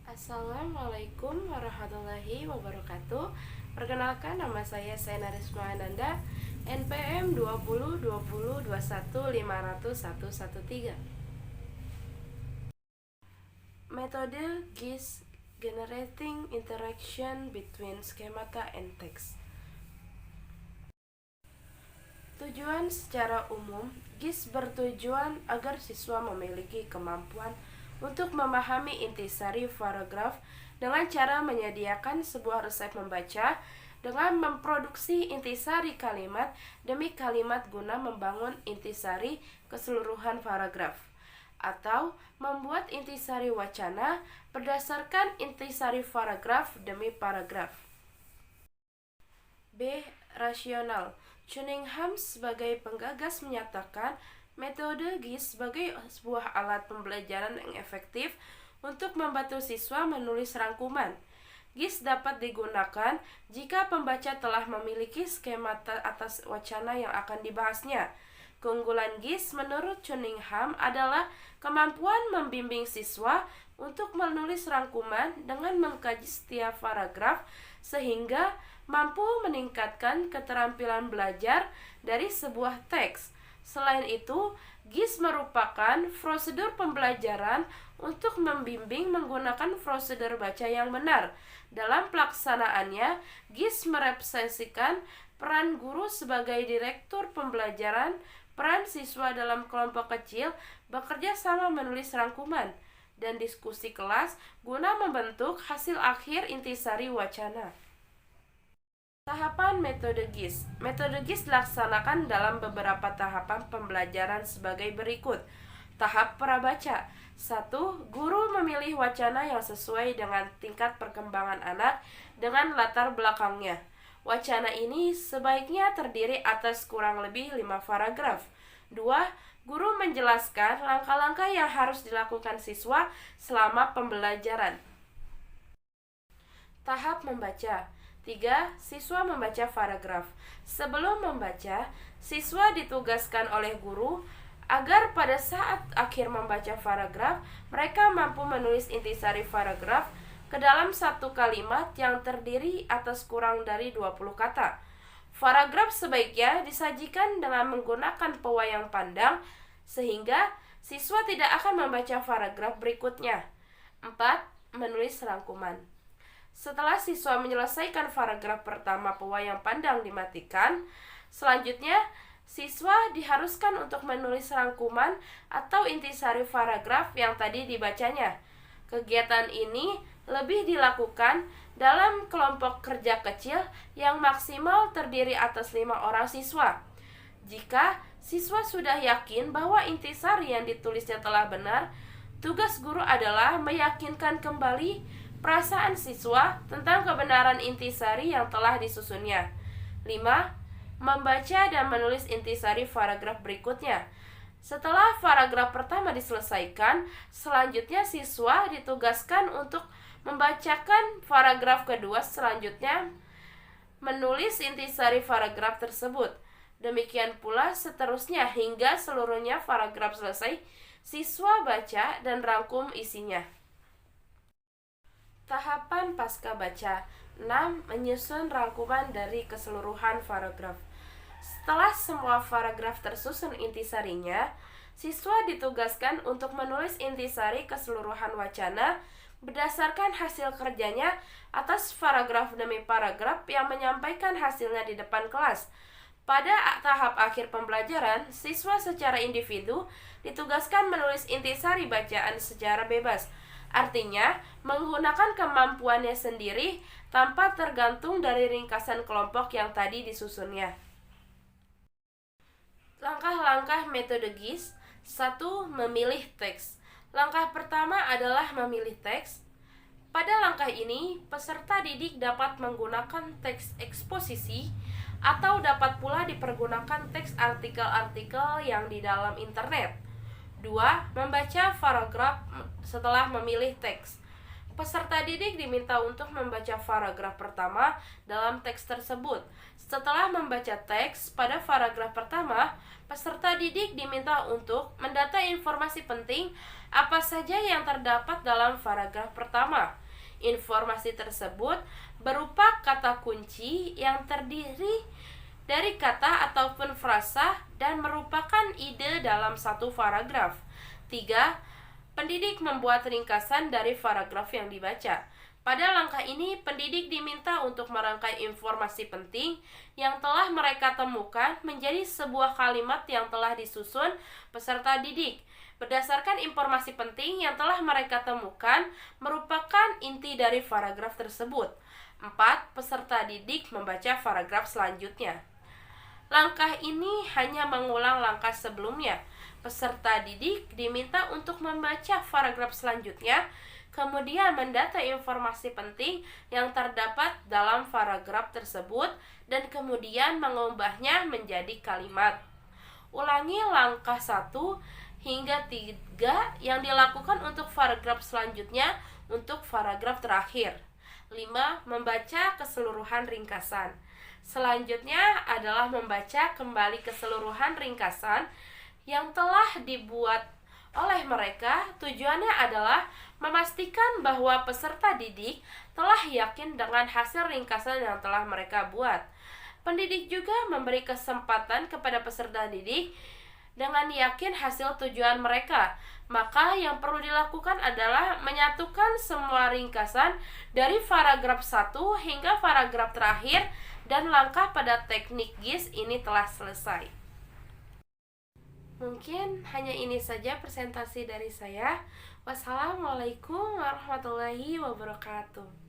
Assalamualaikum warahmatullahi wabarakatuh. Perkenalkan, nama saya Sena Risma Ananda, NPM 202021500113. Metode GIS Generating Interaction Between Schemata and Text. Tujuan secara umum, GIS bertujuan agar siswa memiliki kemampuan untuk memahami intisari paragraf dengan cara menyediakan sebuah resep membaca dengan memproduksi intisari kalimat demi kalimat guna membangun intisari keseluruhan paragraf, atau membuat intisari wacana berdasarkan intisari paragraf demi paragraf. B. Rasional. Cunningham sebagai penggagas menyatakan metode GIS sebagai sebuah alat pembelajaran yang efektif untuk membantu siswa menulis rangkuman. GIS dapat digunakan jika pembaca telah memiliki skema atas wacana yang akan dibahasnya. Keunggulan GIS menurut Cunningham adalah kemampuan membimbing siswa untuk menulis rangkuman dengan mengkaji setiap paragraf sehingga mampu meningkatkan keterampilan belajar dari sebuah teks. Selain itu, GIS merupakan prosedur pembelajaran untuk membimbing menggunakan prosedur baca yang benar. Dalam pelaksanaannya, GIS merepresentasikan peran guru sebagai direktur pembelajaran, peran siswa dalam kelompok kecil bekerja sama menulis rangkuman, dan diskusi kelas guna membentuk hasil akhir intisari wacana. Tahapan metode GIS. Metode GIS dilaksanakan dalam beberapa tahapan pembelajaran sebagai berikut. Tahap prabaca. 1. Guru memilih wacana yang sesuai dengan tingkat perkembangan anak dengan latar belakangnya. Wacana ini sebaiknya terdiri atas kurang lebih 5 paragraf. 2. Guru menjelaskan langkah-langkah yang harus dilakukan siswa selama pembelajaran. Tahap membaca. 3. Siswa membaca paragraf. Sebelum membaca, siswa ditugaskan oleh guru agar pada saat akhir membaca paragraf, mereka mampu menulis intisari paragraf ke dalam satu kalimat yang terdiri atas kurang dari 20 kata. Paragraf sebaiknya disajikan dengan menggunakan pewayang pandang sehingga siswa tidak akan membaca paragraf berikutnya. 4. Menulis rangkuman. Setelah siswa menyelesaikan paragraf pertama, pewayang pandang dimatikan. Selanjutnya, siswa diharuskan untuk menulis rangkuman atau intisari paragraf yang tadi dibacanya. Kegiatan ini lebih dilakukan dalam kelompok kerja kecil yang maksimal terdiri atas 5 orang siswa. Jika siswa sudah yakin bahwa intisari yang ditulisnya telah benar, tugas guru adalah meyakinkan kembali perasaan siswa tentang kebenaran intisari yang telah disusunnya. 5. Membaca dan menulis intisari paragraf berikutnya. Setelah paragraf pertama diselesaikan, selanjutnya siswa ditugaskan untuk membacakan paragraf kedua, selanjutnya menulis intisari paragraf tersebut. Demikian pula seterusnya hingga seluruhnya paragraf selesai, siswa baca dan rangkum isinya. Tahapan pasca baca. 6. Menyusun rangkuman dari keseluruhan paragraf. Setelah semua paragraf tersusun intisarinya, siswa ditugaskan untuk menulis intisari keseluruhan wacana berdasarkan hasil kerjanya atas paragraf demi paragraf yang menyampaikan hasilnya di depan kelas. Pada tahap akhir pembelajaran, siswa secara individu ditugaskan menulis intisari bacaan secara bebas. Artinya, menggunakan kemampuannya sendiri tanpa tergantung dari ringkasan kelompok yang tadi disusunnya. Langkah-langkah metode GIS. 1. Memilih teks. Langkah pertama adalah memilih teks. Pada langkah ini, peserta didik dapat menggunakan teks eksposisi atau dapat pula dipergunakan teks artikel-artikel yang di dalam internet. 2. Membaca paragraf setelah memilih teks. Peserta didik diminta untuk membaca paragraf pertama dalam teks tersebut. Setelah membaca teks pada paragraf pertama, peserta didik diminta untuk mendata informasi penting apa saja yang terdapat dalam paragraf pertama. Informasi tersebut berupa kata kunci yang terdiri dari kata ataupun frasa dan merupakan ide dalam satu paragraf. 3. Pendidik membuat ringkasan dari paragraf yang dibaca. Pada langkah ini, pendidik diminta untuk merangkai informasi penting yang telah mereka temukan menjadi sebuah kalimat yang telah disusun peserta didik. Berdasarkan informasi penting yang telah mereka temukan merupakan inti dari paragraf tersebut. 4. Peserta didik membaca paragraf selanjutnya. Langkah ini hanya mengulang langkah sebelumnya. Peserta didik diminta untuk membaca paragraf selanjutnya, kemudian mendata informasi penting yang terdapat dalam paragraf tersebut, dan kemudian mengubahnya menjadi kalimat. Ulangi langkah 1 hingga 3 yang dilakukan untuk paragraf selanjutnya untuk paragraf terakhir. 5. Membaca keseluruhan ringkasan. Selanjutnya adalah membaca kembali keseluruhan ringkasan yang telah dibuat oleh mereka. Tujuannya adalah memastikan bahwa peserta didik telah yakin dengan hasil ringkasan yang telah mereka buat. Pendidik juga memberi kesempatan kepada peserta didik dengan yakin hasil tujuan mereka. Maka yang perlu dilakukan adalah menyatukan semua ringkasan dari paragraf 1 hingga paragraf terakhir, dan langkah pada teknik GIS ini telah selesai. Mungkin hanya ini saja presentasi dari saya. Wassalamualaikum warahmatullahi wabarakatuh.